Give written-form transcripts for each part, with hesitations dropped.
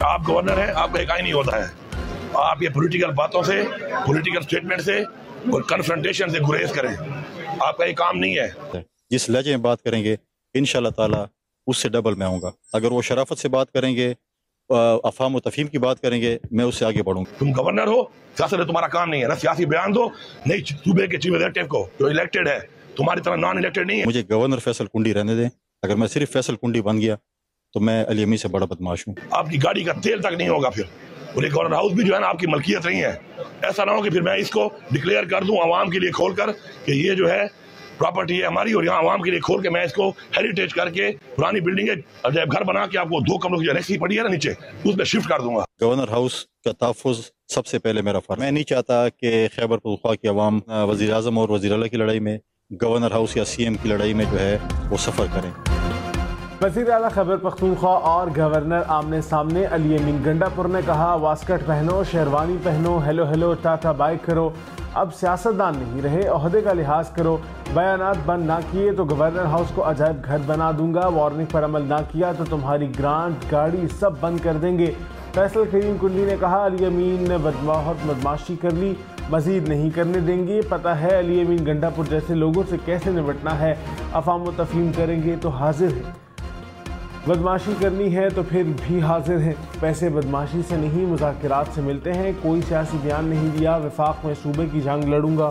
आप गवर्नर हैं, आपका एक आईनी होता है। आप ये पॉलिटिकल बातों से, पॉलिटिकल स्टेटमेंट से और कन्फ्रंटेशन से गुरेज करें, आपका ये काम नहीं है। जिस लहजे में बात करेंगे इंशाल्लाह ताला उससे डबल मैं आऊँगा। अगर वो शराफत से बात करेंगे, अफाम व तफहीम की बात करेंगे, मैं उससे आगे बढ़ूंगा। तुम गवर्नर हो, सियासत में तुम्हारा काम नहीं है ना। सियासी बयान दो नहीं सूबे के चीफ एग्जीक्यूटिव को जो इलेक्टेड है, तुम्हारी तरह नॉन इलेक्टेड नहीं है। मुझे गवर्नर फैसल कुंडी रहने दें। अगर मैं सिर्फ फैसल कुंडी बन गया तो मैं अली अमी से बड़ा बदमाश हूँ। आपकी गाड़ी का तेल तक नहीं होगा फिर, और एक गवर्नर हाउस भी जो है ना आपकी मलकियत नहीं है। ऐसा ना हो कि फिर मैं इसको डिक्लेयर कर दूं आवाम के लिए खोल कर कि ये जो है प्रॉपर्टी है हमारी, और यहाँ आवाम के लिए खोल के मैं इसको हेरिटेज करके पुरानी बिल्डिंग है अजैब घर बना के आपको 2 कमरों की एनेक्सी पड़ी है ना नीचे, उसमें शिफ्ट कर दूंगा। गवर्नर हाउस का तहफ़्फ़ुज़ सबसे पहले मेरा फर्ज। मैं नहीं चाहता कि खैबर पख्तूनख्वा की आवाम वज़ीर आज़म और वज़ीर आला की लड़ाई में, गवर्नर हाउस या CM की लड़ाई में जो है वो सफ़र करें। वज़ीर आला खैबर पख्तूनख्वा और गवर्नर आमने सामने। अली अमीन गंडापुर ने कहा वास्कट पहनो, शेरवानी पहनो, हेलो हेलो टाटा बाय करो, अब सियासतदान नहीं रहे, ओहदे का लिहाज करो। बयानात बंद ना किए तो गवर्नर हाउस को अजायब घर बना दूंगा, वार्निंग पर अमल ना किया तो तुम्हारी ग्रांट गाड़ी सब बंद कर देंगे। फैसल करीम कुंडी ने कहा अली अमीन ने बहुत बदमाशी कर ली, मजीद नहीं करने देंगे। पता है अली अमीन गंडापुर जैसे लोगों से कैसे निपटना है, अफाम व तफहीम करेंगे तो हाजिर है, बदमाशी करनी है तो फिर भी हाजिर हैं। पैसे बदमाशी से नहीं मुज़ाकिरात से मिलते हैं। कोई सियासी बयान नहीं दिया, वफाक में सूबे की जंग लड़ूंगा।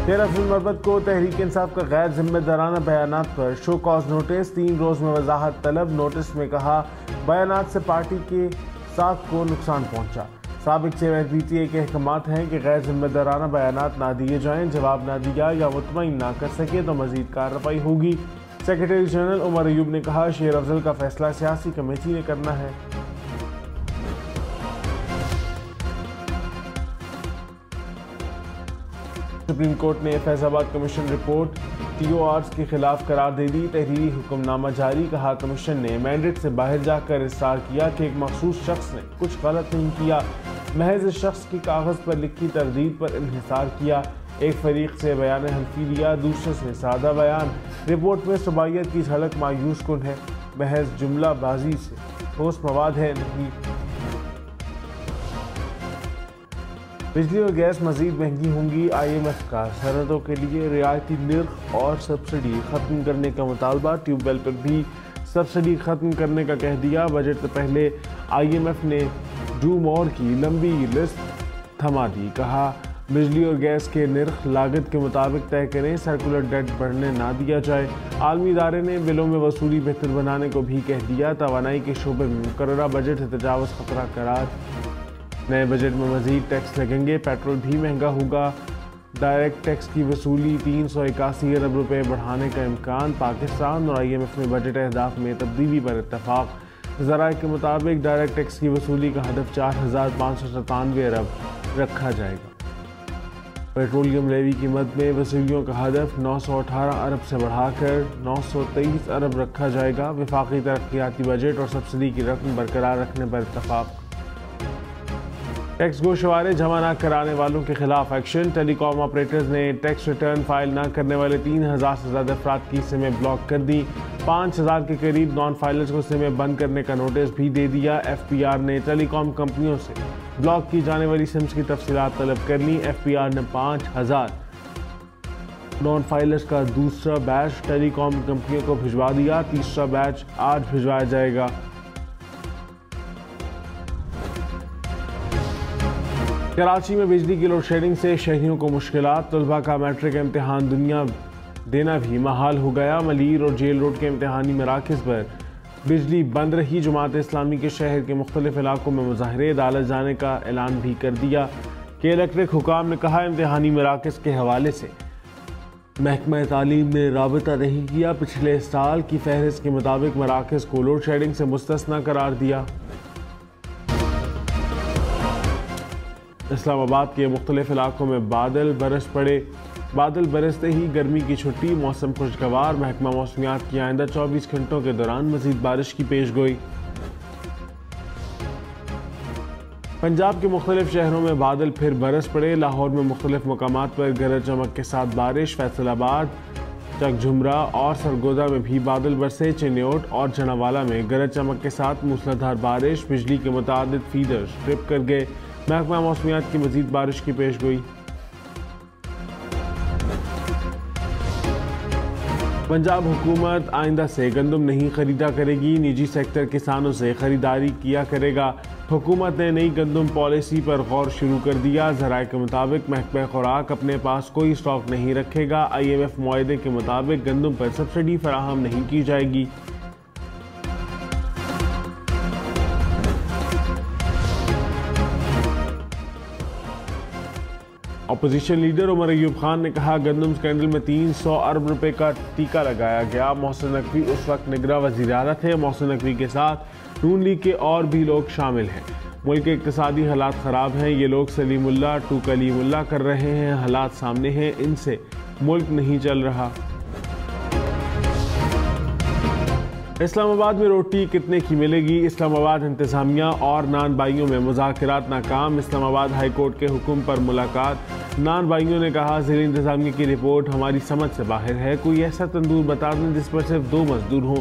13 मरबत को तहरीक इंसाफ का गैर जिम्मेदाराना बयानात पर शो कॉज नोटिस, 3 रोज़ में वजाहत तलब। नोटिस में कहा बयानात से पार्टी के साथ को नुकसान पहुँचा। साबिक चेयरमैन PTA के अहकामात हैं कि गैर जिम्मेदाराना बयानात ना दिए जाएं, जवाब ना दिया या मुतमईन ना कर सके तो मजीद कार्रवाई होगी। सेक्रेटरी जनरल उमर अयूब ने कहा शेर अफजल का फैसला सियासी कमेटी ने करना है। सुप्रीम कोर्ट ने फैजाबाद कमीशन रिपोर्ट TORs के खिलाफ करार दे दी, तहरीरी हुक्मनामा जारी। कहा कमीशन ने मैंडेट से बाहर जाकर इस्तार किया कि एक मखसूस शख्स ने कुछ गलत नहीं किया, महज इस शख्स की कागज़ पर लिखी तरदीद पर इन्हिसार किया। एक फरीक से बयान हल्फी लिया, दूसरे से सादा बयान। रिपोर्ट में सुबाइयत की झलक मायूस कुन है, महज जुमला बाजी से ठोस मवाद है नहीं। बिजली और गैस मजीद महंगी होंगी, IMF का सरहदों के लिए रियायती निर्ख और सब्सिडी ख़त्म करने का मुतालबा। ट्यूबवेल पर भी सब्सिडी ख़त्म करने का कह दिया। बजट से पहले IMF ने डू मोर की लंबी लिस्ट थमा दी। कहा बिजली और गैस के निर्ख लागत के मुताबिक तय करें, सर्कुलर डेट बढ़ने ना दिया जाए। आलमी इदारे ने बिलों में वसूली बेहतर बनाने को भी कह दिया। तवानाई के शोबे में मुकर्ररा बजट से तजावुज़ खतरा करार। नए बजट में मजीद टैक्स लगेंगे, पेट्रोल भी महंगा होगा। डायरेक्ट टैक्स की वसूली 381 अरब रुपये बढ़ाने का इम्कान। पाकिस्तान और IMF में बजट अहदाफ में तब्दीली पर इत्तफाक। ज़राए के मुताबिक डायरेक्ट टैक्स की वसूली का हदफ 4597 अरब रखा जाएगा। पेट्रोलियम लेवी कीमत में वसूलियों का हदफ 918 अरब से बढ़ाकर 923 अरब रखा जाएगा। वफाकी तरक्याती बजट और सब्सिडी की रकम बरकरार रखने पर इत्तफाक। टैक्स गोशवारे जमा न कराने वालों के खिलाफ एक्शन। टेलीकॉम ऑपरेटर्स ने टैक्स रिटर्न फाइल न करने वाले 3000 से ज़्यादा अफराद की सिमें ब्लॉक कर दी। 5000 के करीब नॉन फाइलर्स को सिमें बंद करने का नोटिस भी दे दिया। FPR ने टेलीकॉम कंपनियों से ब्लॉक की जाने वाली सिम्स की तफसीलात तलब कर ली। FPR ने 5000 नॉन फाइलर्स का दूसरा बैच टेलीकॉम कंपनियों को भिजवा दिया। तीसरा बैच आज भिजवाया जाएगा। कराची में बिजली की लोड शेडिंग से शहरियों को मुश्किलात। तलबा का मैट्रिक इम्तिहान दुनिया देना भी महाल हो गया। मलीर और जेल रोड के इम्तिहानी मराकज़ पर बिजली बंद रही। जमात इस्लामी के शहर के मुख्तलिफ इलाकों में मुजाहरे, अदालत जाने का ऐलान भी कर दिया। के इलेक्ट्रिक हुकाम ने कहा इम्तिहानी मराकज़ के हवाले से महकमा तालीम ने राबता नहीं किया। पिछले साल की फहरिस्त के मुताबिक मराकज़ को लोड शेडिंग से मुस्तस्ना करार दिया। इस्लामाबाद के मुख्तलिफ इलाकों में बादल बरस पड़े। बादल बरसते ही गर्मी की छुट्टी, मौसम खुशगवार। महकमा मौसमियात की आइंदा 24 घंटों के दौरान मजीद बारिश की पेशगोई। पंजाब के मुख्तलिफ शहरों में बादल फिर बरस पड़े। लाहौर में मुख्तलिफ मकामात पर गरज चमक के साथ बारिश। फैसलाबाद चकझुमरा और सरगोदा में भी बादल बरसे। चिन्योट और जनावाला में गरज चमक के साथ मूसलाधार बारिश, बिजली के मुतादिद फीडर ट्रिप कर गए। महकमा मौसमियात की मजीद बारिश की पेशगोई। पंजाब हुकूमत आइंदा से गंदम नहीं खरीदा करेगी, निजी सेक्टर किसानों से खरीदारी किया करेगा। हुकूमत ने नई गंदम पॉलिसी पर गौर शुरू कर दिया। ज़राए के मुताबिक महकमा खुराक अपने पास कोई स्टॉक नहीं रखेगा। IMF मुआहदे के मुताबिक गंदम पर सब्सिडी फराहम नहीं की जाएगी। अपोजिशन लीडर उमर अयूब खान ने कहा, गंदम स्कैंडल में 300 अरब रुपए का टीका लगाया गया। मोहसिन नकवी उस वक्त निगरान वज़ीर आला थे। मोहसिन नकवी के साथ नून लीग के और भी लोग शामिल हैं। मुल्क के इक़्तिसादी हालात ख़राब हैं। ये लोग सलीमुल्लाह टू कलीमुल्लाह कर रहे हैं। हालात सामने हैं, इनसे मुल्क नहीं चल रहा। इस्लामाबाद में रोटी कितने की मिलेगी? इस्लामाबाद इंतज़ामिया और नान भाइयों में मुज़ाकरात नाकाम। इस्लामाबाद हाई कोर्ट के हुक्म पर मुलाकात। नान भाइयों ने कहा, ज़िली इंतज़ामिया की रिपोर्ट हमारी समझ से बाहर है। कोई ऐसा तंदूर बता दें जिस पर सिर्फ 2 मजदूर हों।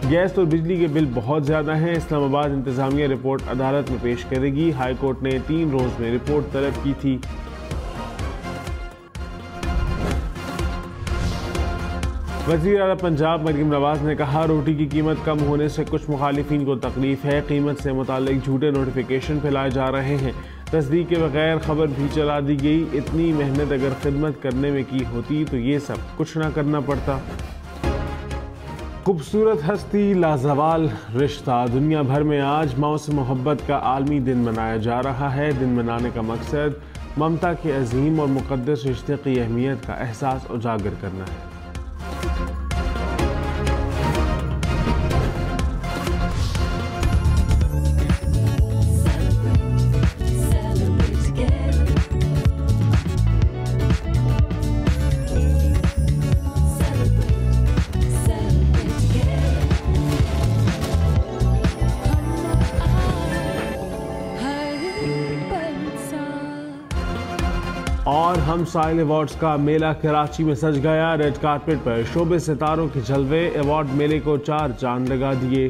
गैस और बिजली के बिल बहुत ज़्यादा हैं। इस्लामाबाद इंतज़ामिया रिपोर्ट अदालत में पेश करेगी। हाई कोर्ट ने 3 रोज़ में रिपोर्ट तलब की थी। वज़ीर आला पंजाब मरीम नवाज ने कहा, रोटी की कीमत कम होने से कुछ मुखालिफिन को तकलीफ है। कीमत से मुतालिक झूठे नोटिफिकेशन फैलाए जा रहे हैं। तस्दीक के बगैर खबर भी चला दी गई। इतनी मेहनत अगर खिदमत करने में की होती तो ये सब कुछ ना करना पड़ता। खूबसूरत हस्ती लाजवाल रिश्ता। दुनिया भर में आज मौसम मोहब्बत का आलमी दिन मनाया जा रहा है। दिन मनाने का मकसद ममता के अजीम और मुक़द्दस रिश्ते की अहमियत का एहसास उजागर करना है। और हम साइल अवार्ड्स का मेला कराची में सज गया। रेड कारपेट पर शोबे सितारों के जलवे। अवार्ड मेले को 4 चांद लगा दिए।